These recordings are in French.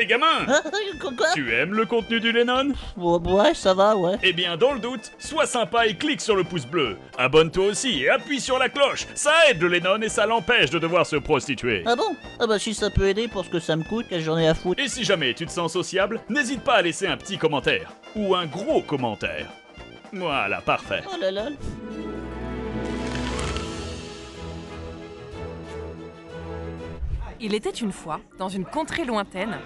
Hé gamin, Quoi? tu aimes le contenu du Lennon? Ouais, ça va, ouais. Eh bien, dans le doute, sois sympa et clique sur le pouce bleu. Abonne-toi aussi et appuie sur la cloche. Ça aide le Lennon et ça l'empêche de devoir se prostituer. Ah bon? Ah bah si ça peut aider pour ce que ça me coûte, quelle journée à foutre. Et si jamais tu te sens sociable, n'hésite pas à laisser un petit commentaire. Ou un gros commentaire. Voilà, parfait. Oh là là. Il était une fois, dans une contrée lointaine,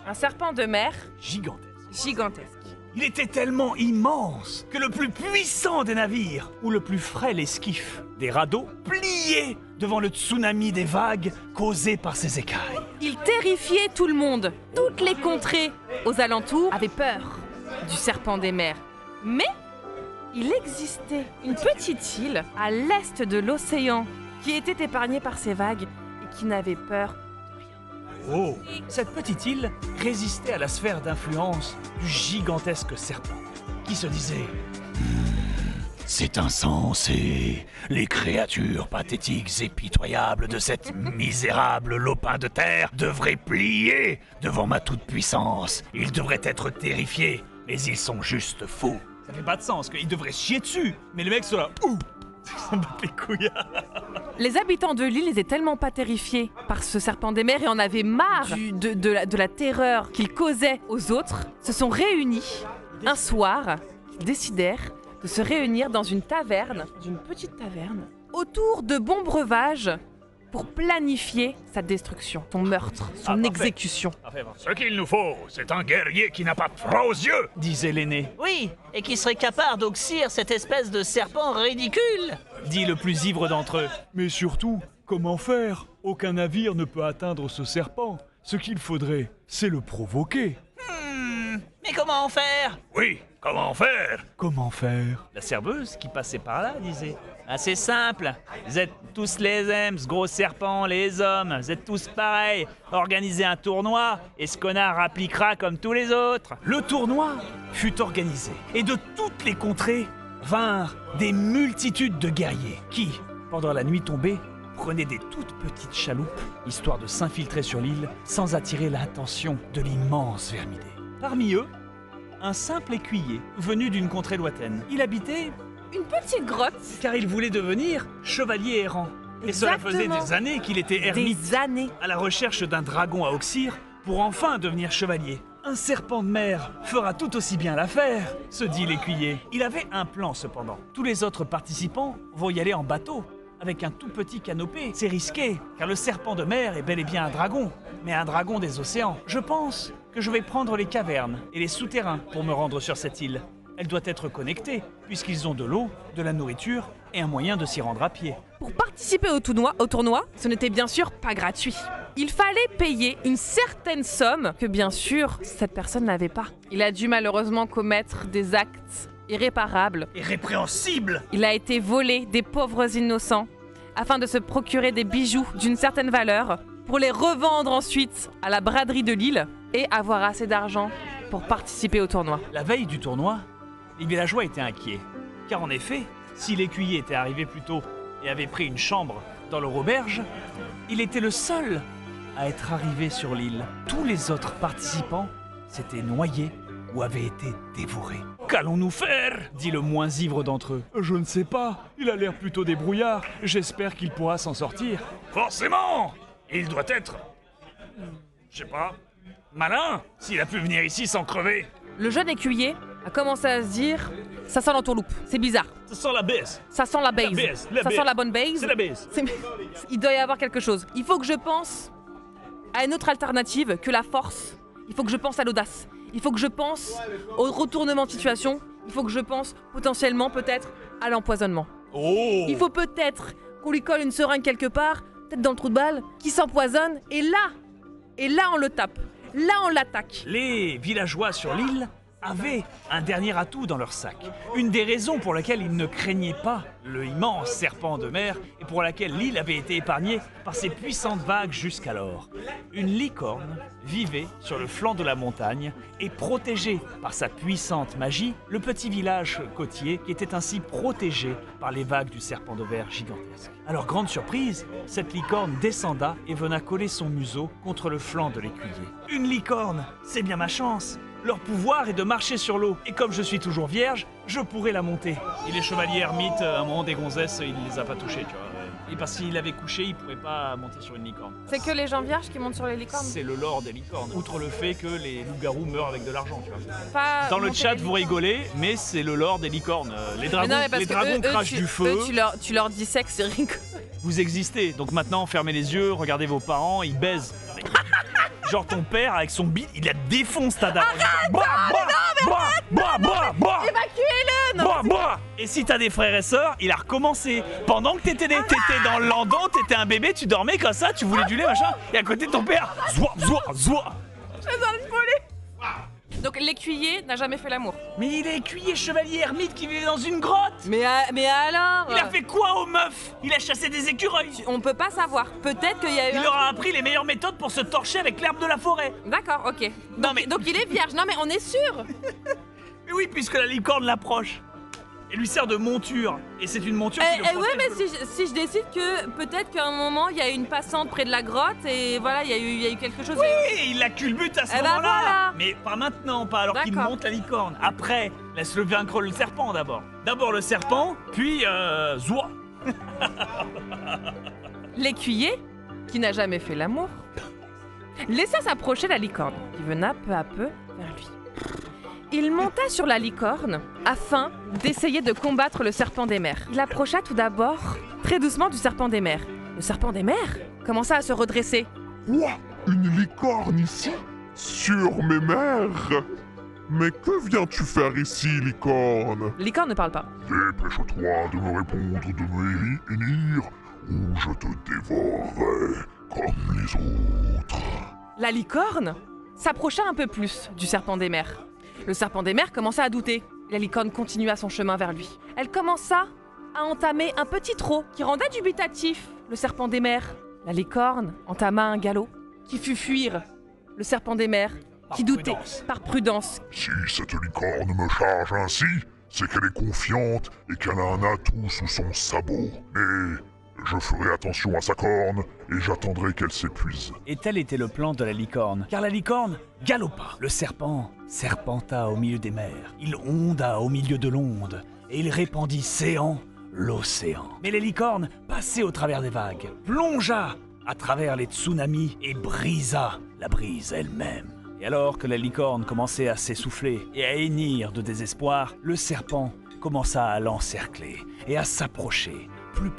un serpent de mer gigantesque. Il était tellement immense que le plus puissant des navires, ou le plus frêle esquif des radeaux, pliait devant le tsunami des vagues causées par ses écailles. Il terrifiait tout le monde. Toutes les contrées aux alentours avaient peur du serpent des mers. Mais il existait une petite île à l'est de l'océan qui était épargnée par ces vagues et qui n'avait peur. Oh, cette petite île résistait à la sphère d'influence du gigantesque serpent, qui se disait « C'est insensé, les créatures pathétiques et pitoyables de cette misérable lopin de terre devraient plier devant ma toute-puissance. Ils devraient être terrifiés, mais ils sont juste fous. » Ça fait pas de sens, qu'ils devraient chier dessus, mais le mec sont là « Ouh !» Ça me bat les couilles. Les habitants de l'île étaient tellement pas terrifiés par ce serpent des mers et en avaient marre de la terreur qu'il causait aux autres, se sont réunis un soir, ils décidèrent de se réunir dans une taverne, dans une petite taverne, autour de bons breuvages pour planifier sa destruction, son meurtre, son parfait. exécution. Ce qu'il nous faut, c'est un guerrier qui n'a pas froid aux yeux, disait l'aîné. Oui, et qui serait capable d'oxyre cette espèce de serpent ridicule. Dit le plus ivre d'entre eux. Mais surtout, comment faire? Aucun navire ne peut atteindre ce serpent. Ce qu'il faudrait, c'est le provoquer. Mais comment faire? Oui, comment faire? Comment faire? La serveuse qui passait par là disait. C'est simple, vous êtes tous les mêmes, ce gros serpent, les hommes, vous êtes tous pareils. Organisez un tournoi et ce connard appliquera comme tous les autres. Le tournoi fut organisé et de toutes les contrées vinrent des multitudes de guerriers qui, pendant la nuit tombée, prenaient des toutes petites chaloupes, histoire de s'infiltrer sur l'île sans attirer l'attention de l'immense vermidée. Parmi eux, un simple écuyer venu d'une contrée lointaine. Il habitait Une petite grotte. car il voulait devenir chevalier errant. Et cela faisait Exactement. des années qu'il était ermite Des années. à la recherche d'un dragon à oxyre pour enfin devenir chevalier. Un serpent de mer fera tout aussi bien l'affaire, se dit l'écuyer. Il avait un plan cependant. Tous les autres participants vont y aller en bateau, avec un tout petit canopé. C'est risqué, car le serpent de mer est bel et bien un dragon, mais un dragon des océans. Je pense que je vais prendre les cavernes et les souterrains pour me rendre sur cette île. Elle doit être connectée, puisqu'ils ont de l'eau, de la nourriture et un moyen de s'y rendre à pied. Pour participer au tournoi, ce n'était bien sûr pas gratuit. Il fallait payer une certaine somme que bien sûr cette personne n'avait pas. Il a dû malheureusement commettre des actes irréparables. Et répréhensible! Il a été volé des pauvres innocents afin de se procurer des bijoux d'une certaine valeur pour les revendre ensuite à la braderie de l'île et avoir assez d'argent pour participer au tournoi. La veille du tournoi, les villageois étaient inquiets. Car en effet, si l'écuyer était arrivé plus tôt et avait pris une chambre dans leur auberge, il était le seul à être arrivé sur l'île. Tous les autres participants s'étaient noyés ou avaient été dévorés. Qu'allons-nous faire? Dit le moins ivre d'entre eux. Je ne sais pas. Il a l'air plutôt débrouillard. J'espère qu'il pourra s'en sortir. Forcément! Il doit être... je sais pas... malin, s'il a pu venir ici sans crever. Le jeune écuyer a commencé à se dire « ça sent l'entourloupe, c'est bizarre, Ça sent la baisse. ça sent la base, la ça baise. sent la bonne base, C'est la baisse. il doit y avoir quelque chose. Il faut que je pense à une autre alternative que la force, il faut que je pense à l'audace, il faut que je pense au retournement de situation, il faut que je pense potentiellement peut-être à l'empoisonnement. Oh! Il faut peut-être qu'on lui colle une seringue quelque part, peut-être dans le trou de balle, qui s'empoisonne, et là on le tape, là on l'attaque. Les villageois sur l'île avaient un dernier atout dans leur sac. Une des raisons pour lesquelles ils ne craignaient pas le immense serpent de mer et pour laquelle l'île avait été épargnée par ces puissantes vagues jusqu'alors. Une licorne vivait sur le flanc de la montagne et protégeait par sa puissante magie le petit village côtier qui était ainsi protégé par les vagues du serpent de mer gigantesque. Alors grande surprise, cette licorne descenda et venait coller son museau contre le flanc de l'écuyer. Une licorne, c'est bien ma chance. Leur pouvoir est de marcher sur l'eau, et comme je suis toujours vierge, je pourrais la monter. Et les chevaliers ermites, à un moment des gonzesses, il ne les a pas touchés, tu vois. Et parce qu'il avait couché, il ne pourrait pas monter sur une licorne. C'est que les gens vierges qui montent sur les licornes. C'est le lore des licornes, outre le fait que les loups-garous meurent avec de l'argent, tu vois. Pas Dans le monter chat, les vous licornes. rigolez, mais c'est le lore des licornes. Les Mais dragons, non, mais parce les que dragons eux, crachent du feu. tu leur dis sexe, c'est rigolo. Vous existez, donc maintenant fermez les yeux, regardez vos parents, ils baisent. Genre ton père avec son bide, il la défonce ta daronne. Évacuez-le, non. Et si t'as des frères et sœurs, il a recommencé. Pendant que t'étais dans le landau, t'étais un bébé, tu dormais comme ça, tu voulais du lait machin, et à côté de ton père, zoua. Donc l'écuyer n'a jamais fait l'amour. Mais il est écuyer chevalier ermite qui vivait dans une grotte. Mais alors Il a fait quoi aux meufs? Il a chassé des écureuils. On peut pas savoir. Peut-être qu'il y a eu. Il leur a appris les meilleures méthodes pour se torcher avec l'herbe de la forêt. D'accord, ok. Non, Donc, mais- donc il est vierge. Non mais on est sûr. Mais oui, puisque la licorne l'approche. Et lui sert de monture. Et c'est une monture qui le Ouais, protège mais de l'eau. si je décide que peut-être qu'à un moment il y a une passante près de la grotte et voilà, il y a eu quelque chose. Et il la culbute à ce Eh ben moment-là. voilà. Mais pas maintenant, pas alors qu'il D'accord. monte la licorne. Après, laisse-le vaincre le serpent d'abord. D'abord le serpent, puis Zoua. L'écuyer, qui n'a jamais fait l'amour, laissa s'approcher la licorne, qui venait peu à peu vers lui. Il monta sur la licorne afin d'essayer de combattre le serpent des mers. Il approcha tout d'abord très doucement du serpent des mers. Le serpent des mers commença à se redresser. Quoi? Une licorne ici? Sur mes mers? Mais que viens-tu faire ici, licorne? La licorne ne parle pas. Dépêche-toi de me répondre de me hennir, ou je te dévorerai comme les autres. La licorne s'approcha un peu plus du serpent des mers. Le serpent des mers commença à douter. La licorne continua son chemin vers lui. Elle commença à entamer un petit trot qui rendait dubitatif le serpent des mers. La licorne entama un galop qui fut fuir le serpent des mers qui doutait prudence. par prudence. Si cette licorne me charge ainsi, c'est qu'elle est confiante et qu'elle a un atout sous son sabot. Mais je ferai attention à sa corne et j'attendrai qu'elle s'épuise. Et tel était le plan de la licorne. Car la licorne galopa. Le serpent serpenta au milieu des mers. Il onda au milieu de l'onde. Et il répandit séant l'océan. Mais la licorne passait au travers des vagues, plongea à travers les tsunamis et brisa la brise elle-même. Et alors que la licorne commençait à s'essouffler et à hennir de désespoir, le serpent commença à l'encercler et à s'approcher plus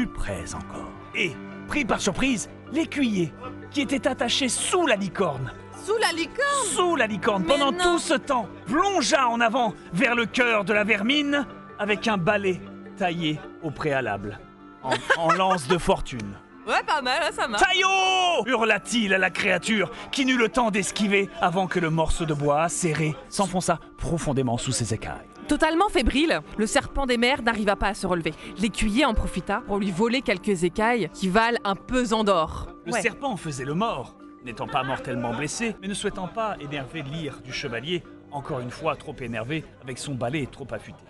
près encore. Et, pris par surprise, l'écuyer, qui était attaché sous la licorne, Sous la licorne. Mais pendant non. tout ce temps, plongea en avant vers le cœur de la vermine avec un balai taillé au préalable, en lance de fortune. Ouais, pas mal, hein, ça marche. Taillot! Hurla-t-il à la créature, qui n'eut le temps d'esquiver avant que le morceau de bois acéré s'enfonça profondément sous ses écailles. Totalement fébrile, le serpent des mers n'arriva pas à se relever. L'écuyer en profita pour lui voler quelques écailles qui valent un pesant d'or. Le Ouais. serpent faisait le mort, n'étant pas mortellement blessé, mais ne souhaitant pas énerver l'ire du chevalier, encore une fois trop énervé avec son balai trop affûté.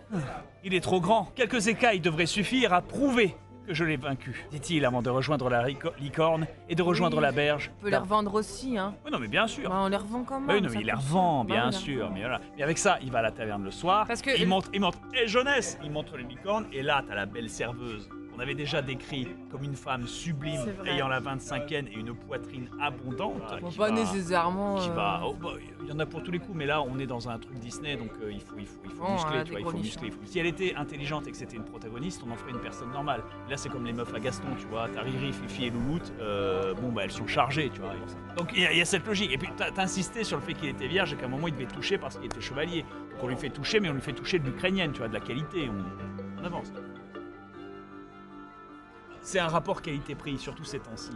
Il est trop grand, quelques écailles devraient suffire à prouver que je l'ai vaincu, dit-il avant de rejoindre la licorne et de rejoindre Oui, la berge. On peut les revendre aussi, hein. Oui, non, mais bien sûr. Bah, on les revend quand même. Oui, non, ça mais il les coûte revend, cher. Bah bien oui, il les sûr. revend. Mais voilà. Et avec ça, il va à la taverne le soir. Parce que- il montre, hé jeunesse, il montre les licornes. Et là, t'as la belle serveuse qu'on avait déjà décrit comme une femme sublime, C'est vrai. ayant la 25e et une poitrine abondante. Bon, qui pas va- nécessairement. qui va. Oh, bah, il y en a pour tous les coups, mais là, on est dans un truc Disney, donc il faut Bon, muscler, elle a tu vois, des il faut gros muscler. nichons. Si elle était intelligente et que c'était une protagoniste, on en ferait une personne normale. Là, c'est comme les meufs à Gaston, tu vois. T'as Riri, Fifi et Louloute, bon, bah, elles sont chargées, tu vois. Donc, il y a cette logique. Et puis, t'as insisté sur le fait qu'il était vierge et qu'à un moment, il devait toucher parce qu'il était chevalier. Donc, on lui fait toucher, mais on lui fait toucher de l'ukrainienne, tu vois, de la qualité. On avance. C'est un rapport qualité-prix, surtout ces temps-ci.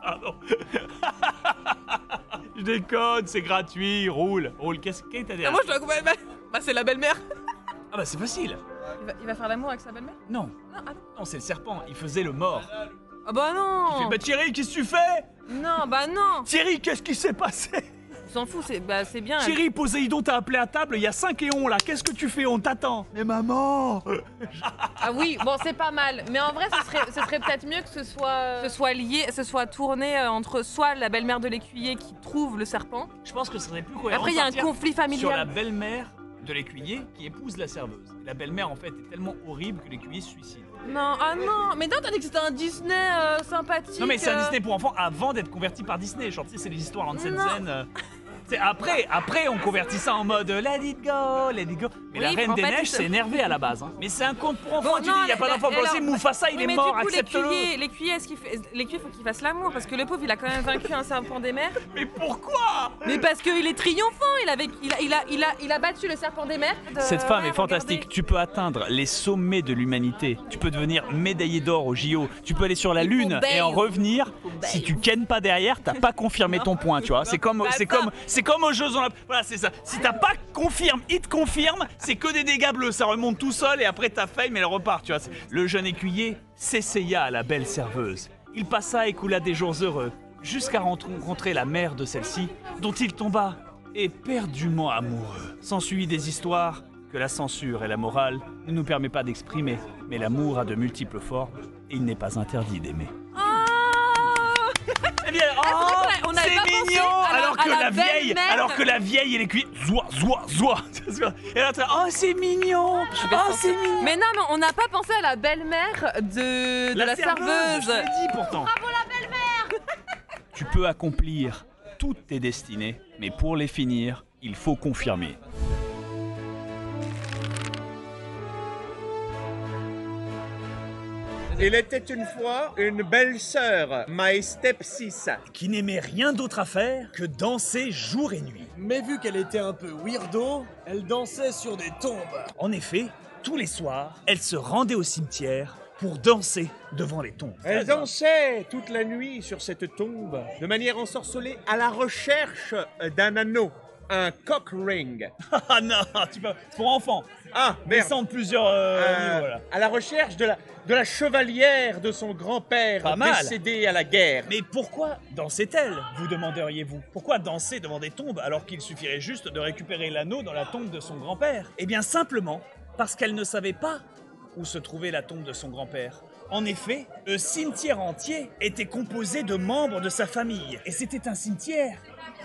Pardon. Tu déconnes, c'est gratuit, roule. Roule, qu'est-ce que t'as dit? Moi, je dois... Bah, c'est la belle-mère. Ah bah c'est facile. Il va faire l'amour avec sa belle-mère? Non, Non, attends. non, c'est le serpent, il faisait le mort. Ah bah non. Bah Thierry, qu'est-ce que tu fais? Non, bah non. Thierry, qu'est-ce qui s'est passé? On s'en fout, c'est bien. Thierry, Poséidon t'a appelé à table, il y a 5 éons là, qu'est-ce que tu fais? On t'attend. Mais maman! Ah oui, bon, c'est pas mal. Mais en vrai, ce serait peut-être mieux que ce soit lié, ce soit tourné entre soit la belle-mère de l'écuyer qui trouve le serpent. Je pense que ce serait plus cohérent. Après, il y a un de partir conflit sur la familial. belle-mère de l'écuyer qui épouse la serveuse. Et la belle-mère en fait est tellement horrible que l'écuyer se suicide. Non, ah non, mais non, t'as dit que c'était un Disney sympathique. Non mais c'est un Disney pour enfants avant d'être converti par Disney. Genre tu sais, c'est les histoires en scène Non. zen. C'est après on convertit ça en mode let it go, let it go. Mais Oui, la Reine en des fait, Neiges il se- c'est énervé à la base. Hein. Mais c'est un conte pour enfants, Bon, tu non, dis, il y a pas d'enfant pour alors- aussi, Mufasa il Oui, est mais mort, du coup, accepte-le. l'écuyer, faut qu'il fasse l'amour parce que le pauvre, il a quand même vaincu un serpent des mers. Mais pourquoi? Mais parce qu'il est triomphant, il a battu le serpent des mers. Cette femme Ouais, est fantastique. regardez. Tu peux atteindre les sommets de l'humanité. Tu peux devenir médaillé d'or au JO. Tu peux aller sur la Lune et en revenir. Si tu kennes pas derrière, t'as pas confirmé ton point, tu vois. C'est comme aux Jeux Olympiques. Voilà, c'est ça. Si t'as pas hit confirme, c'est que des dégâts bleus. Ça remonte tout seul et après ta fame elle repart, tu vois. Le jeune écuyer s'essaya à la belle serveuse. Il passa et coula des jours heureux jusqu'à rencontrer la mère de celle-ci, dont il tomba éperdument amoureux. S'ensuivit des histoires que la censure et la morale ne nous permettent pas d'exprimer, mais l'amour a de multiples formes et il n'est pas interdit d'aimer. Eh bien, qu'on avait c'est pas pensé mignon, à la alors que la vieille et l'écuyer, zoua. Et là, oh c'est mignon, c'est mignon. Mais non, mais on n'a pas pensé à la belle-mère de la serveuse. Je te l'ai dit pourtant. Bravo la belle-mère. Tu peux accomplir toutes tes destinées, mais pour les finir, il faut confirmer. Il était une fois une belle sœur, my stepsis. Qui n'aimait rien d'autre à faire que danser jour et nuit. Mais vu qu'elle était un peu weirdo, elle dansait sur des tombes. En effet, tous les soirs, elle se rendait au cimetière pour danser devant les tombes. Elle dansait toute la nuit sur cette tombe, de manière ensorcelée, à la recherche d'un anneau, un cock ring. Ah non, pour enfants. Ah, merde. Descendre plusieurs niveaux là. À la recherche de la chevalière de son grand-père Pas mal. décédé à la guerre. Mais pourquoi dansait-elle, vous demanderiez-vous? Pourquoi danser devant des tombes alors qu'il suffirait juste de récupérer l'anneau dans la tombe de son grand-père? Eh bien simplement parce qu'elle ne savait pas où se trouvait la tombe de son grand-père. En effet, le cimetière entier était composé de membres de sa famille. Et c'était un cimetière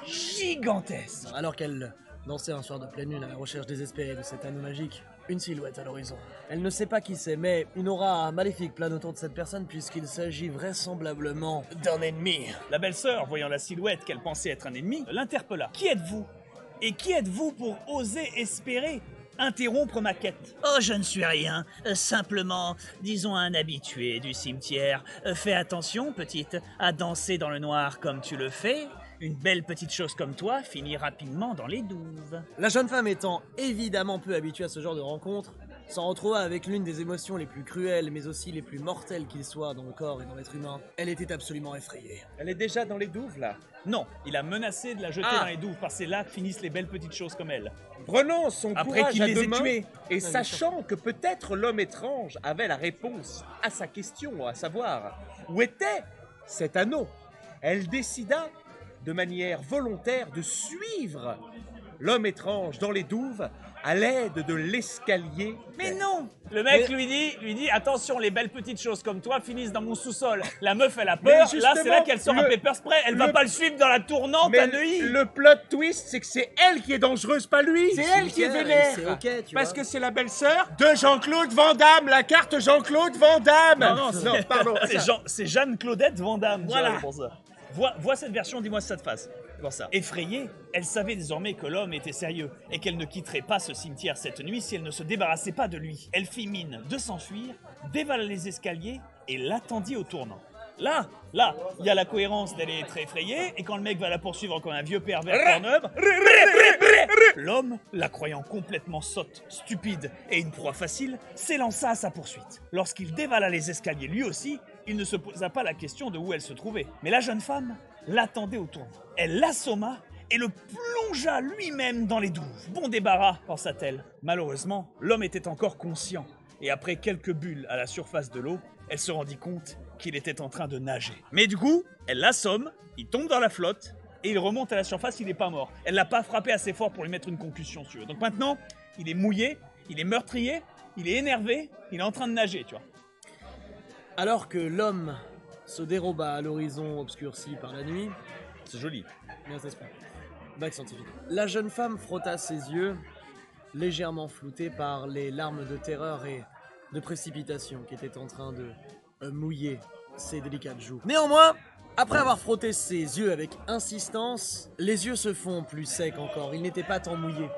gigantesque. Alors qu'elle dansait un soir de pleine lune à la recherche désespérée de cet anneau magique, une silhouette à l'horizon. Elle ne sait pas qui c'est, mais une aura maléfique plane autour de cette personne puisqu'il s'agit vraisemblablement d'un ennemi. La belle-sœur, voyant la silhouette qu'elle pensait être un ennemi, l'interpella. Qui êtes-vous? Et qui êtes-vous pour oser espérer interrompre ma quête? Oh, je ne suis rien. Simplement, disons un habitué du cimetière. Fais attention, petite, à danser dans le noir comme tu le fais. Une belle petite chose comme toi finit rapidement dans les douves. La jeune femme étant évidemment peu habituée à ce genre de rencontre, s'en retrouva avec l'une des émotions les plus cruelles mais aussi les plus mortelles qu'il soit dans le corps et dans l'être humain. Elle était absolument effrayée. Elle est déjà dans les douves, là. Non, il a menacé de la jeter dans les douves, parce que c'est là que finissent les belles petites choses comme elle. Prenons son Après courage qu'il à les deux ait mains tués. et sachant que peut-être l'homme étrange avait la réponse à sa question, à savoir où était cet anneau, elle décida de manière volontaire de suivre l'homme étrange dans les douves à l'aide de l'escalier. Mais non! Le mec lui dit attention, les belles petites choses comme toi finissent dans mon sous-sol. La meuf, elle a Mais peur. Là, justement, c'est là qu'elle sort un pepper spray. Elle va pas le suivre dans la tournante à Mais Neuilly. le plot twist, c'est que c'est elle qui est dangereuse, pas lui. C'est elle qui est vénère. C'est ok, tu Parce vois. que c'est la belle-sœur de Jean-Claude Van Damme, la carte Jean-Claude Van Damme. Non, pardon. c'est Jeanne-Claudette Van Damme. Voilà. C'est pour ça. Vois cette version, dis-moi si ça te fasse. C'est pour ça. Effrayée, elle savait désormais que l'homme était sérieux et qu'elle ne quitterait pas ce cimetière cette nuit si elle ne se débarrassait pas de lui. Elle fit mine de s'enfuir, dévala les escaliers et l'attendit au tournant. Là, il y a la cohérence d'aller être effrayée et quand le mec va la poursuivre comme un vieux pervers Pornhub, l'homme, la croyant complètement sotte, stupide et une proie facile, s'élança à sa poursuite. Lorsqu'il dévala les escaliers lui aussi, il ne se posa pas la question de où elle se trouvait. Mais la jeune femme l'attendait au tournant. Elle l'assomma et le plongea lui-même dans les douves. Bon débarras, pensa-t-elle. Malheureusement, l'homme était encore conscient, et après quelques bulles à la surface de l'eau, elle se rendit compte qu'il était en train de nager. Mais du coup, elle l'assomme, il tombe dans la flotte, et il remonte à la surface, il n'est pas mort. Elle l'a pas frappé assez fort pour lui mettre une concussion, si tu veux. Donc maintenant, il est mouillé, il est meurtrier, il est énervé, il est en train de nager, tu vois. Alors que l'homme se déroba à l'horizon obscurci par la nuit, C'est joli. bien c'est pas. Bac scientifique. La jeune femme frotta ses yeux, légèrement floutés par les larmes de terreur et de précipitation qui étaient en train de mouiller ses délicates joues. Néanmoins, après avoir frotté ses yeux avec insistance, les yeux se font plus secs encore, ils n'étaient pas tant mouillés.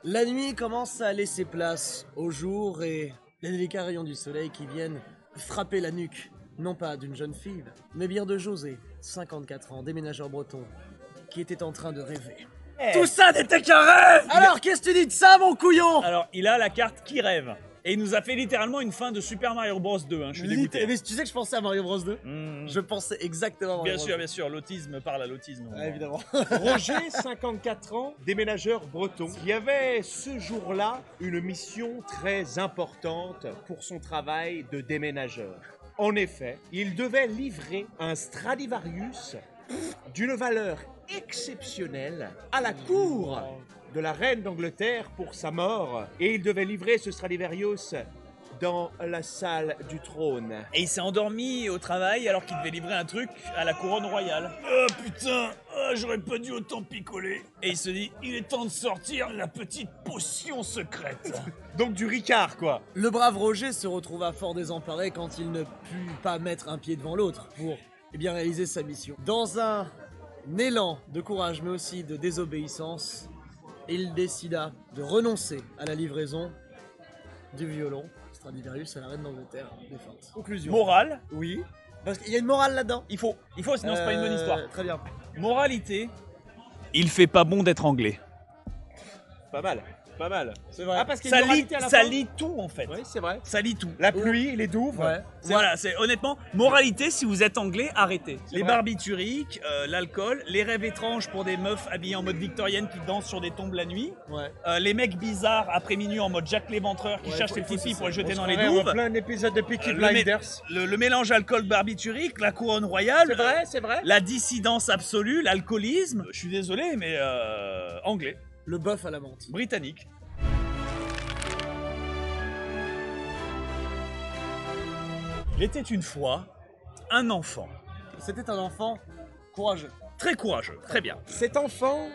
La nuit commence à laisser place au jour et les délicats rayons du soleil qui viennent frapper la nuque, non pas d'une jeune fille, mais bien de José, 54 ans, déménageur breton, qui était en train de rêver. Tout ça n'était qu'un rêve! Alors qu'est-ce que tu dis de ça, mon couillon? Alors, il a la carte qui rêve. Et il nous a fait littéralement une fin de Super Mario Bros 2, hein. Je suis dégoûté. Mais tu sais que je pensais à Mario Bros 2? Je pensais exactement à Mario Bros 2. Bien sûr, l'autisme parle à l'autisme. Ouais, évidemment. Roger, 54 ans, déménageur breton, qui avait ce jour-là une mission très importante pour son travail de déménageur. En effet, il devait livrer un Stradivarius d'une valeur exceptionnelle à la cour de la reine d'Angleterre pour sa mort. Et il devait livrer ce Stradivarius dans la salle du trône. Et il s'est endormi au travail alors qu'il devait livrer un truc à la couronne royale. Oh putain, j'aurais pas dû autant picoler. Et il se dit, il est temps de sortir la petite potion secrète. Donc du Ricard, quoi. Le brave Roger se retrouva fort désemparé quand il ne put pas mettre un pied devant l'autre pour bien réaliser sa mission. Dans un élan de courage mais aussi de désobéissance, il décida de renoncer à la livraison du violon Stradivarius à la reine d'Angleterre défunte. Conclusion. Morale, Oui. Parce qu'il y a une morale là-dedans. il faut, sinon c'est pas une bonne histoire. Très bien. Moralité, il fait pas bon d'être anglais. Pas mal, pas mal. C'est vrai. Ah, parce qu'il y a Ça une lit, moralité à la ça fin. lit tout en fait. Oui, c'est vrai. Ça lit tout. La pluie, les douves. Ouais. Voilà, c'est honnêtement, moralité, si vous êtes anglais, arrêtez. Les vrai. barbituriques, l'alcool, les rêves étranges pour des meufs habillées en mode victorienne qui dansent sur des tombes la nuit, Ouais. les mecs bizarres après minuit en mode Jack l'Éventreur qui Ouais, cherchent faut- les faut petites filles se- pour les jeter On dans se les croirait en douves. plein épisode de Peaky Le mé- Blinders. Le mélange alcool barbiturique, la couronne royale, C'est vrai, c'est vrai. la dissidence absolue, l'alcoolisme. Je suis désolé, mais anglais, Le bœuf à la menthe. britannique. Il était une fois un enfant. C'était un enfant courageux. Très courageux, très bien. Cet enfant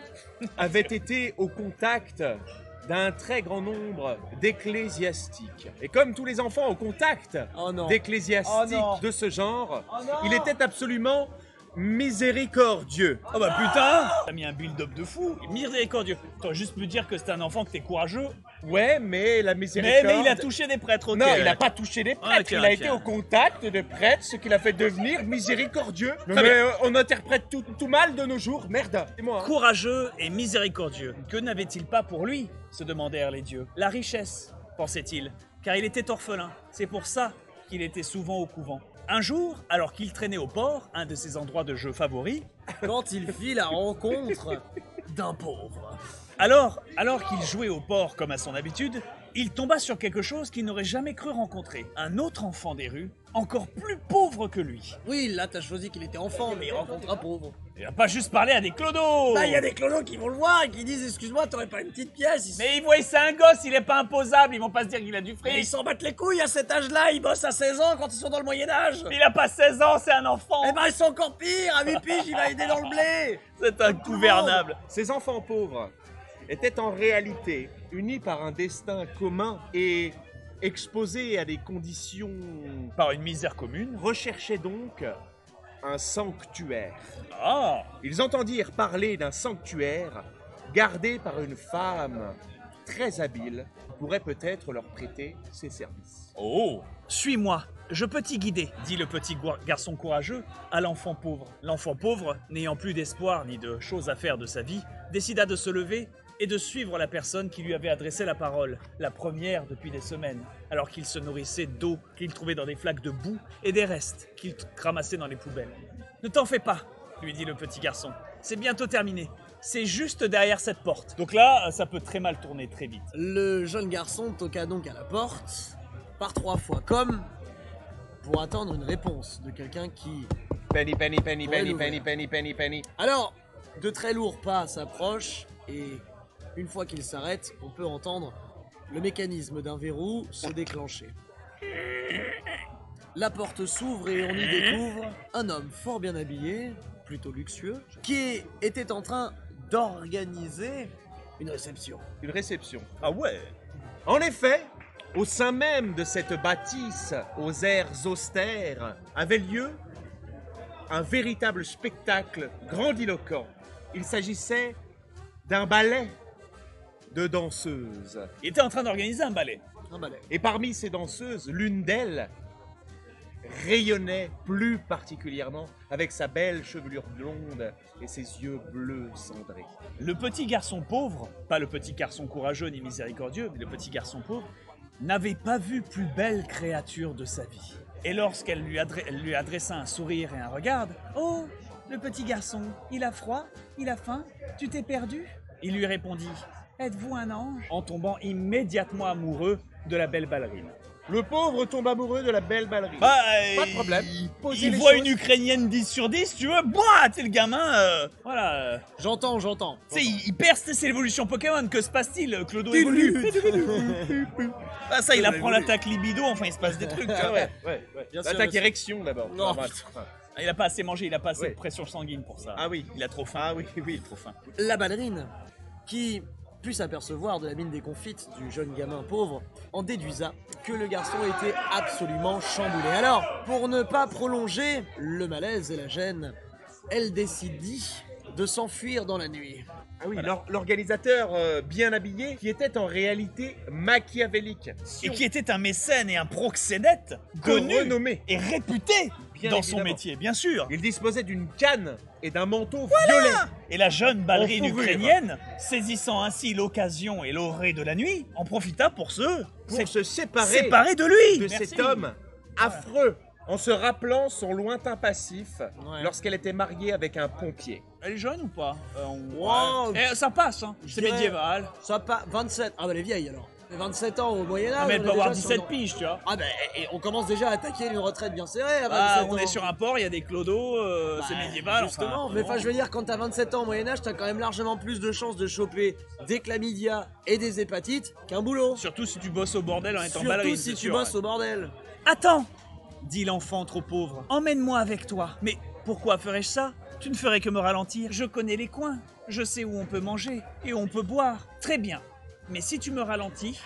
avait été au contact d'un très grand nombre d'ecclésiastiques. Et comme tous les enfants au contact Oh non. d'ecclésiastiques Oh non. de ce genre, Oh non. il était absolument miséricordieux. Oh bah putain, t'as mis un build-up de fou, miséricordieux. T'aurais juste pu dire que c'était un enfant, que t'es courageux. Ouais, mais la miséricorde... Mais il a touché des prêtres, ok. Non, il n'a pas touché les prêtres, Ok, il a ok. été au contact de prêtres, ce qui l'a fait devenir miséricordieux. Très Mais bien. on interprète tout mal de nos jours, merde. C'est moi. Hein. Courageux et miséricordieux. Que n'avait-il pas pour lui, se demandèrent les dieux. La richesse, pensait-il, car il était orphelin. C'est pour ça qu'il était souvent au couvent. Un jour, alors qu'il traînait au port, un de ses endroits de jeu favoris, Quand il fit la rencontre d'un pauvre. alors qu'il jouait au port comme à son habitude, il tomba sur quelque chose qu'il n'aurait jamais cru rencontrer. Un autre enfant des rues, encore plus pauvre que lui. Oui, là t'as choisi qu'il était enfant, mais il rencontre un pauvre. Il va pas juste parler à des clodos. Bah, il y a des clodos qui vont le voir et qui disent excuse-moi, t'aurais pas une petite pièce? Mais ils voient c'est un gosse, il est pas imposable, ils vont pas se dire qu'il a du Mais fric. ils s'en battent les couilles à cet âge-là, ils bossent à 16 ans quand ils sont dans le Moyen-Âge. Il a pas 16 ans, c'est un enfant. Eh ben ils sont encore pires, à 8 piges il va aider dans le blé. C'est un gouvernable. Ces enfants pauvres étaient en réalité unis par un destin commun et exposés à des conditions... Par une misère commune. recherchaient donc un sanctuaire. Ah. Ils entendirent parler d'un sanctuaire gardé par une femme très habile qui pourrait peut-être leur prêter ses services. Oh. Suis-moi, je peux t'y guider, dit le petit garçon courageux à l'enfant pauvre. L'enfant pauvre, n'ayant plus d'espoir ni de choses à faire de sa vie, décida de se lever et de suivre la personne qui lui avait adressé la parole, la première depuis des semaines, alors qu'il se nourrissait d'eau qu'il trouvait dans des flaques de boue et des restes qu'il ramassait dans les poubelles. Ne t'en fais pas, lui dit le petit garçon. C'est bientôt terminé. c'est juste derrière cette porte. Donc là, ça peut très mal tourner très vite. Le jeune garçon toqua donc à la porte, par 3 fois, comme pour attendre une réponse de quelqu'un qui... Penny, penny, penny, Ouais, penny, l'ouvrir. penny, penny, penny, penny. Alors, de très lourds pas s'approchent, et une fois qu'il s'arrête, on peut entendre le mécanisme d'un verrou se déclencher. La porte s'ouvre et on y découvre un homme fort bien habillé, plutôt luxueux, qui était en train d'organiser une réception. Une réception. Ah ouais. En effet, au sein même de cette bâtisse aux airs austères, avait lieu un véritable spectacle grandiloquent. Il s'agissait d'un ballet de danseuses. Il était en train d'organiser un ballet. Un balai. Et parmi ces danseuses, l'une d'elles rayonnait plus particulièrement avec sa belle chevelure blonde et ses yeux bleus cendrés. Le petit garçon pauvre, pas le petit garçon courageux ni miséricordieux, mais le petit garçon pauvre, n'avait pas vu plus belle créature de sa vie. Et lorsqu'elle lui adressa un sourire et un regard, « Oh, le petit garçon, il a froid? Il a faim? Tu t'es perdu ?» Il lui répondit, « Êtes-vous un ange ?» en tombant immédiatement amoureux de la belle ballerine. Le pauvre tombe amoureux de la belle ballerine. Bah, Pas de problème. Posez Il les voit choses. une Ukrainienne 10 sur 10, tu veux, boah, t'es le gamin, voilà. J'entends. Tu sais, il perce, c'est l'évolution Pokémon, que se passe-t-il? Clodo évolue. Ah ça, il apprend l'attaque libido, enfin il se passe des trucs. Tu vois. Ouais. Bien sûr, L'attaque bien sûr. érection d'abord. Non, Enfin, Il a pas assez mangé, il a pas assez Ouais. de pression sanguine pour ça. Ah oui. Il a trop faim. Ah oui, oui. Il a trop faim. La ballerine, qui put s'apercevoir de la mine déconfite du jeune gamin pauvre, en déduisa que le garçon était absolument chamboulé. Alors, pour ne pas prolonger le malaise et la gêne, elle décidit de s'enfuir dans la nuit. Ah oui, l'organisateur bien habillé, qui était en réalité machiavélique. Et qui était un mécène et un proxénète connu renommé. et réputé Bien dans son évidemment. métier, bien sûr. Il disposait d'une canne et d'un manteau violet. Et la jeune ballerine En fourrure. ukrainienne, saisissant ainsi l'occasion et l'orée de la nuit, en profita pour se séparer de lui. de Merci. cet homme affreux, en se rappelant son lointain passif Ouais. lorsqu'elle était mariée avec un pompier. Elle est jeune ou pas Wow. Ça passe, hein. Je C'est dirais- médiéval. Ça pas 27. Ah bah elle est vieille alors. Mais 27 ans au Moyen-Âge. Mais elle on peut est avoir déjà sur 17 une- piges, tu vois. Ah bah et on commence déjà à attaquer une retraite bien serrée à 27 Ah, ans. on est sur un port, il y a des clodos, c'est Bah, médiéval. Justement, enfin, mais enfin, je veux dire, quand t'as 27 ans au Moyen-Âge, t'as quand même largement plus de chances de choper des chlamydia et des hépatites qu'un boulot. Surtout si tu bosses au bordel en étant Surtout ballerine. si c'est tu sûr, bosses ouais. au bordel. Attends, dit l'enfant trop pauvre. Emmène-moi avec toi. Mais pourquoi ferais-je ça? Tu ne ferais que me ralentir. Je connais les coins. Je sais où on peut manger et où on peut boire. Très bien. Mais si tu me ralentis,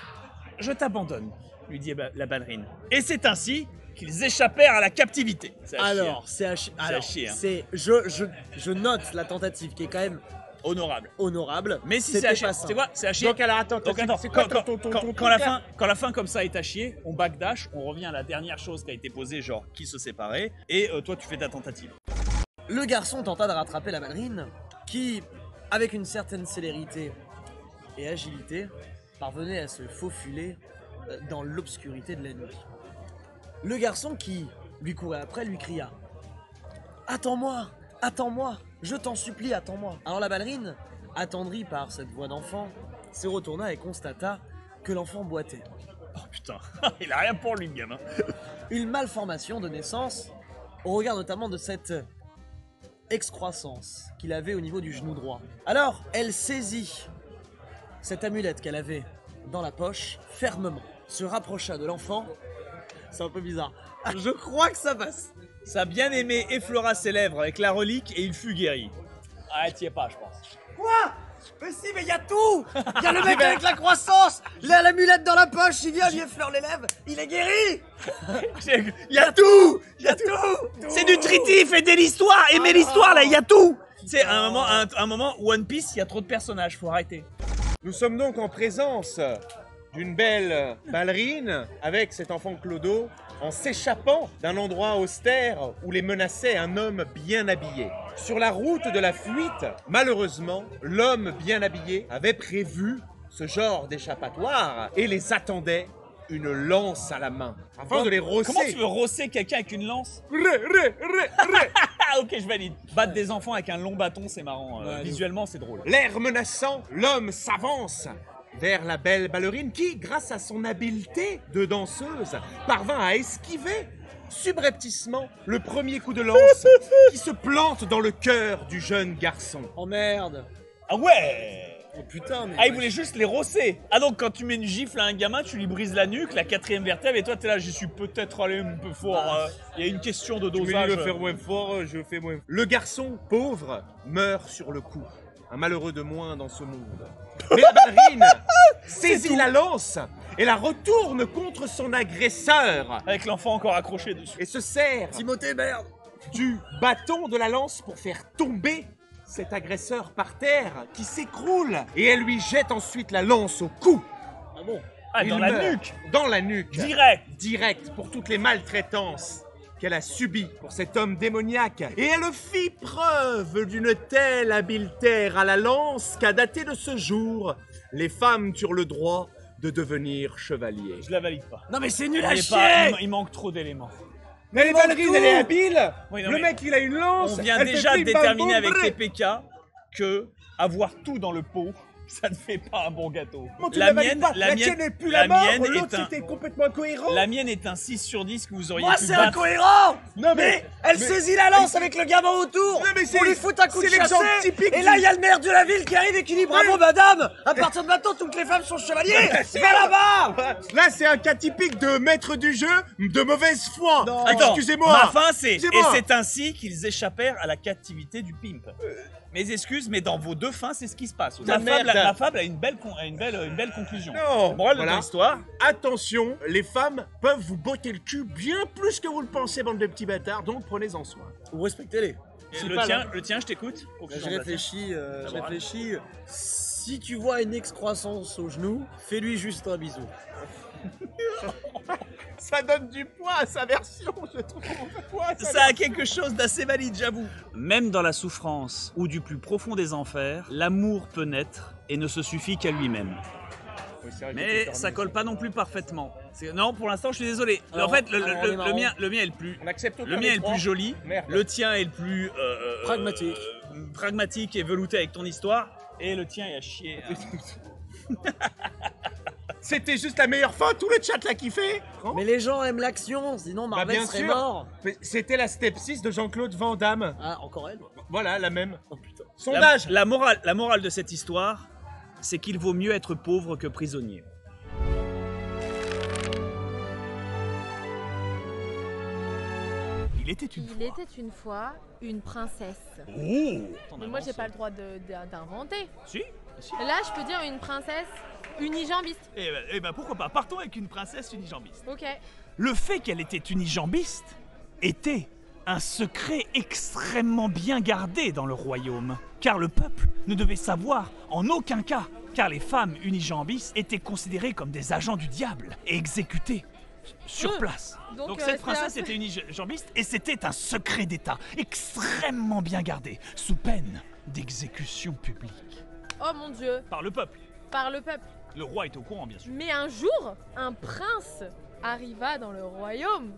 je t'abandonne, lui dit la ballerine. Et c'est ainsi qu'ils échappèrent à la captivité. C'est à chier, Alors, c'est à chier. à Alors, chier, hein. c'est je note la tentative qui est quand même hein. Honorable. honorable. Mais si c'est C'était à chier, pas c'est simple. quoi? C'est à chier. Donc alors attends, Donc attends, c'est quoi quand, ton quand la fin comme ça est à chier, on backdash, on revient à la dernière chose qui a été posée, genre qui se séparait, et toi tu fais ta tentative. Le garçon tenta de rattraper la ballerine, qui, avec une certaine célérité et agilité, parvenait à se faufiler dans l'obscurité de la nuit. Le garçon qui lui courait après lui cria « Attends-moi, attends-moi, je t'en supplie, attends-moi !» Alors la ballerine, attendrie par cette voix d'enfant, se retourna et constata que l'enfant boitait. Oh putain, il a rien pour lui, le gamin. Une malformation de naissance, au regard notamment de cette excroissance qu'il avait au niveau du genou droit. Alors, elle saisit cette amulette qu'elle avait dans la poche, fermement, se rapprocha de l'enfant. C'est un peu bizarre. Je crois que ça passe. Sa bien-aimée effleura ses lèvres avec la relique et il fut guéri. Ah, t'y es pas, je pense. Quoi? Mais si, mais il y a tout. Il y a le mec avec la croissance, l'amulette dans la poche, il vient, lui effleure les lèvres, il est guéri. Il y a tout. Il y a tout. C'est du tritif et de l'histoire. Aimez l'histoire, là, il y a tout. C'est un moment, One Piece, il y a trop de personnages, faut arrêter. Nous sommes donc en présence d'une belle ballerine avec cet enfant Clodo en s'échappant d'un endroit austère où les menaçait un homme bien habillé. Sur la route de la fuite, malheureusement, l'homme bien habillé avait prévu ce genre d'échappatoire et les attendait une lance à la main afin de les rosser. Comment tu veux rosser quelqu'un avec une lance? Ah ok, je valide. Battre des enfants avec un long bâton, c'est marrant. Visuellement, c'est drôle. L'air menaçant, l'homme s'avance vers la belle ballerine qui, grâce à son habileté de danseuse, parvint à esquiver subrepticement le premier coup de lance qui se plante dans le cœur du jeune garçon. Oh merde. Ah ouais. Oh putain, mais... Ah, il voulait juste les rosser. Ah donc quand tu mets une gifle à un gamin, tu lui brises la nuque, la 4e vertèbre, et toi t'es là, j'y suis peut-être allé un peu fort. Il y a une question de dosage. Tu veux le faire moins fort, je fais moins. Le garçon pauvre meurt sur le coup. Un malheureux de moins dans ce monde. Mais la ballerine saisit la lance et la retourne contre son agresseur Avec l'enfant encore accroché dessus. et se sert Timothée, merde. du bâton de la lance pour faire tomber cet agresseur par terre qui s'écroule et elle lui jette ensuite la lance au cou. Ah bon? Ah, Il dans la meurt. nuque. Dans la nuque. Direct. Direct pour toutes les maltraitances qu'elle a subies pour cet homme démoniaque. Et elle fit preuve d'une telle habileté à la lance qu'à dater de ce jour, les femmes eurent le droit de devenir chevaliers. Je la valide pas. Non mais c'est nul à Il est chier. pas- il manque trop d'éléments. Mais les ballerines, elle est habile. Oui, non, Le mais mec, il a une lance. On vient elle fait déjà de pim, pam, déterminer boum, avec brrr. TPK que avoir tout dans le pot, ça ne fait pas un bon gâteau. Bon, tu La la valides mienne, pas. la La mienne, tienne n'est plus la la mort. mienne L'autre, est un, c'était complètement incohérent. la mienne est un 6 sur 10 que vous auriez Moi pu c'est battre. incohérent. Non Mais elle saisit la lance avec le gamin autour. Non, mais c'est- On lui fout un coup de c'est l'exemple chassé. typique Et là du- il y a le maire de la ville qui arrive et qui dit bravo madame. À partir de maintenant toutes les femmes sont chevaliers. Va là-bas. Là, c'est un cas typique de maître du jeu de mauvaise foi. Non. Attends, Excusez-moi. ma fin c'est, et Excusez-moi. c'est ainsi qu'ils échappèrent à la captivité du pimp. Mes excuses, mais dans vos deux fins, c'est ce qui se passe. Ta merde. La fable a une belle conclusion. Non. Morale Voilà. de l'histoire. Attention, les femmes peuvent vous botter le cul bien plus que vous le pensez, bande de petits bâtards, donc prenez-en soin. Ou respectez-les. Le tien, je t'écoute. Je réfléchis, Si tu vois une excroissance au genou, fais-lui juste un bisou. Ça donne du poids à sa version, je trouve. Ça a quelque chose d'assez valide, j'avoue. Même dans la souffrance ou du plus profond des enfers, l'amour peut naître et ne se suffit qu'à lui-même. Mais ça colle pas non plus parfaitement. Non, pour l'instant, je suis désolé. Alors, en fait, alors, on est marrant. le mien est le plus. On accepte Le mien est le plus joli. Merde. Le tien est le plus Pragmatique. pragmatique et velouté avec ton histoire. Et le tien est à chier. C'était juste la meilleure fin, tout le chat l'a kiffé. Mais les gens aiment l'action, sinon Marvel bien serait sûr. mort. Mais c'était la step 6 de Jean-Claude Van Damme. Ah, encore elle? Voilà, la même. Oh putain. Sondage. La morale de cette histoire, c'est qu'il vaut mieux être pauvre que prisonnier. Il était une Il était une fois une princesse. Oh, Mais moi, j'ai pas le droit d'inventer. Si. Là, je peux dire une princesse unijambiste. Eh ben pourquoi pas. Partons avec une princesse unijambiste. Ok. Le fait qu'elle était unijambiste était un secret extrêmement bien gardé dans le royaume. Car le peuple ne devait savoir en aucun cas. Car les femmes unijambistes étaient considérées comme des agents du diable et exécutées sur place. Donc cette c'est princesse un- était unijambiste et c'était un secret d'État extrêmement bien gardé, sous peine d'exécution publique. Oh mon Dieu, Par le peuple. par le peuple. Le roi est au courant, bien sûr. Mais un jour, un prince arriva dans le royaume,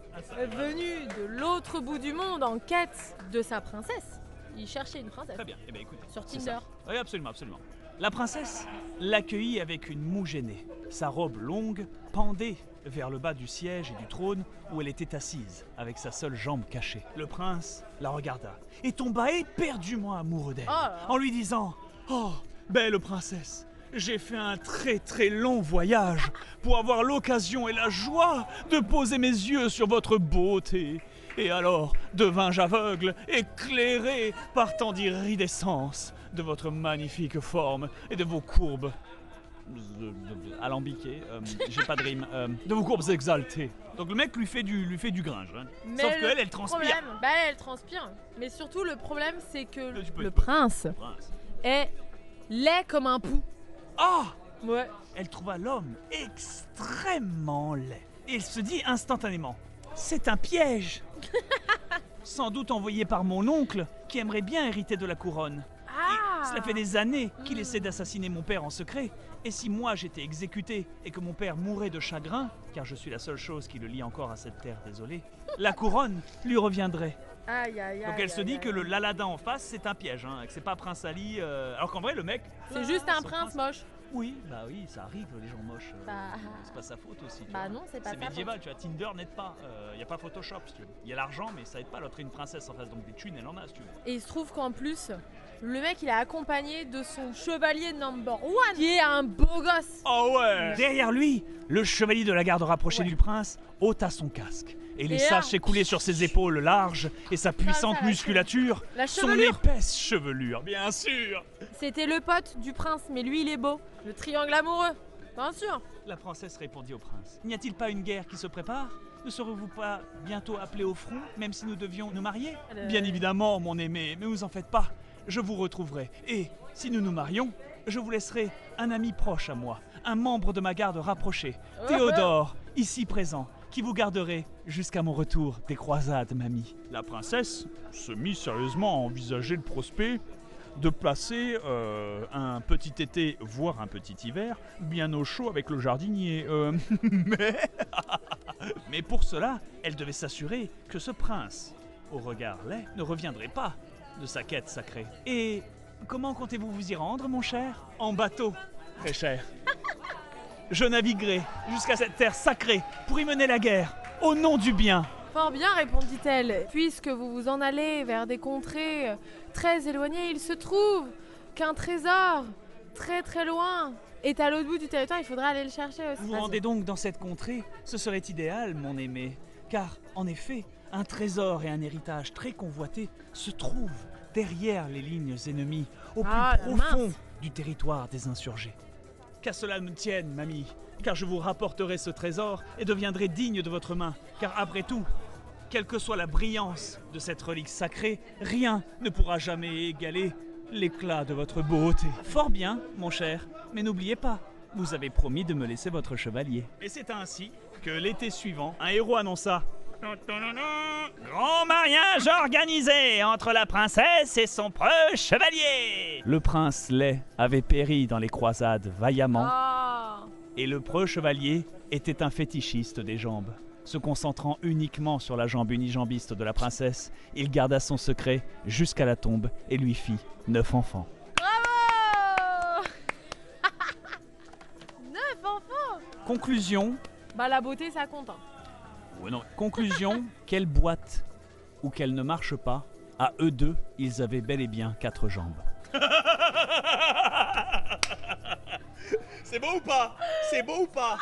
venu de l'autre bout du monde en quête de sa princesse. Il cherchait une princesse. Très bien. Eh bien, écoutez. Sur c'est Tinder. ça. Oui, absolument, absolument. La princesse l'accueillit avec une moue gênée. Sa robe longue pendait vers le bas du siège et du trône où elle était assise, avec sa seule jambe cachée. Le prince la regarda et tomba éperdument amoureux d'elle, Oh là là. en lui disant « Oh, belle princesse, j'ai fait un très très long voyage pour avoir l'occasion et la joie de poser mes yeux sur votre beauté. Et alors devins-je aveugle, éclairé par tant d'iridescence de votre magnifique forme et de vos courbes alambiquées, j'ai pas de rime, de vos courbes exaltées. » Donc le mec lui fait du gringe. Hein. Mais Sauf le qu'elle, elle transpire. problème- Bah, elle transpire. Mais surtout, le problème, c'est que Tu peux- le prince Prince. est laid comme un pou. Ah, Ouais. elle trouva l'homme extrêmement laid. Et elle se dit instantanément, c'est un piège. Sans doute envoyé par mon oncle, qui aimerait bien hériter de la couronne. Ah Cela fait des années qu'il essaie d'assassiner mon père en secret. Et si moi j'étais exécuté et que mon père mourait de chagrin, car je suis la seule chose qui le lie encore à cette terre désolée, la couronne lui reviendrait. Aïe, aïe, aïe. Donc elle se dit aïe, que aïe. le l'Aladin en face c'est un piège, hein, que c'est pas Prince Ali. Alors qu'en vrai le mec. C'est juste un prince moche. Oui, bah oui, ça arrive les gens moches. Bah, C'est pas sa faute aussi. tu bah vois. non, c'est pas C'est ça. médiéval, tu vois, Tinder n'aide pas. Y a pas Photoshop si tu veux. Y a l'argent mais ça aide pas, l'autre est une princesse en face, donc des thunes elle en a si tu veux. Et il se trouve qu'en plus, le mec il est accompagné de son chevalier number one, qui est un beau gosse. Oh ouais. Derrière lui, le chevalier de la garde rapproché Ouais. du prince ôta son casque et les Et là- sages s'écoulaient sur ses épaules larges et sa puissante la musculature, La son chevelure. épaisse chevelure, bien sûr. C'était le pote du prince, mais lui il est beau. Le triangle amoureux, bien sûr. La princesse répondit au prince. N'y a-t-il pas une guerre qui se prépare ? Ne serez-vous pas bientôt appelé au front, même si nous devions nous marier ? Bien évidemment, mon aimé, mais vous en faites pas. Je vous retrouverai. Et si nous nous marions, je vous laisserai un ami proche à moi, un membre de ma garde rapprochée, Théodore, ici présent, qui vous garderai jusqu'à mon retour des croisades, mamie. La princesse se mit sérieusement à envisager le prospect de placer un petit été, voire un petit hiver, bien au chaud avec le jardinier. Mais pour cela, elle devait s'assurer que ce prince, au regard laid, ne reviendrait pas de sa quête sacrée. Et comment comptez-vous vous y rendre, mon cher ? En bateau, très cher. Je naviguerai jusqu'à cette terre sacrée pour y mener la guerre, au nom du bien. Fort bien, répondit-elle. Puisque vous vous en allez vers des contrées très éloignées, il se trouve qu'un trésor très très loin est à l'autre bout du territoire. Il faudra aller le chercher aussi. Vous vous rendez donc dans cette contrée, ce serait idéal, mon aimé, car, en effet, un trésor et un héritage très convoité se trouvent derrière les lignes ennemies, au plus Ah, la profond mince. du territoire des insurgés. Qu'à cela ne tienne, mamie, car je vous rapporterai ce trésor et deviendrai digne de votre main, car après tout, quelle que soit la brillance de cette relique sacrée, rien ne pourra jamais égaler l'éclat de votre beauté. Fort bien, mon cher, mais n'oubliez pas, vous avez promis de me laisser votre chevalier. Et c'est ainsi que l'été suivant, un héros annonça grand mariage organisé entre la princesse et son preux chevalier. Le prince laid avait péri dans les croisades vaillamment, Ah. et le preux chevalier était un fétichiste des jambes. Se concentrant uniquement sur la jambe unijambiste de la princesse, il garda son secret jusqu'à la tombe et lui fit 9 enfants. Bravo. 9 enfants. Conclusion. Bah la beauté ça compte. Hein. Conclusion, qu'elle boite ou qu'elle ne marche pas, à eux deux, ils avaient bel et bien 4 jambes. C'est beau ou pas ? C'est beau ou pas ?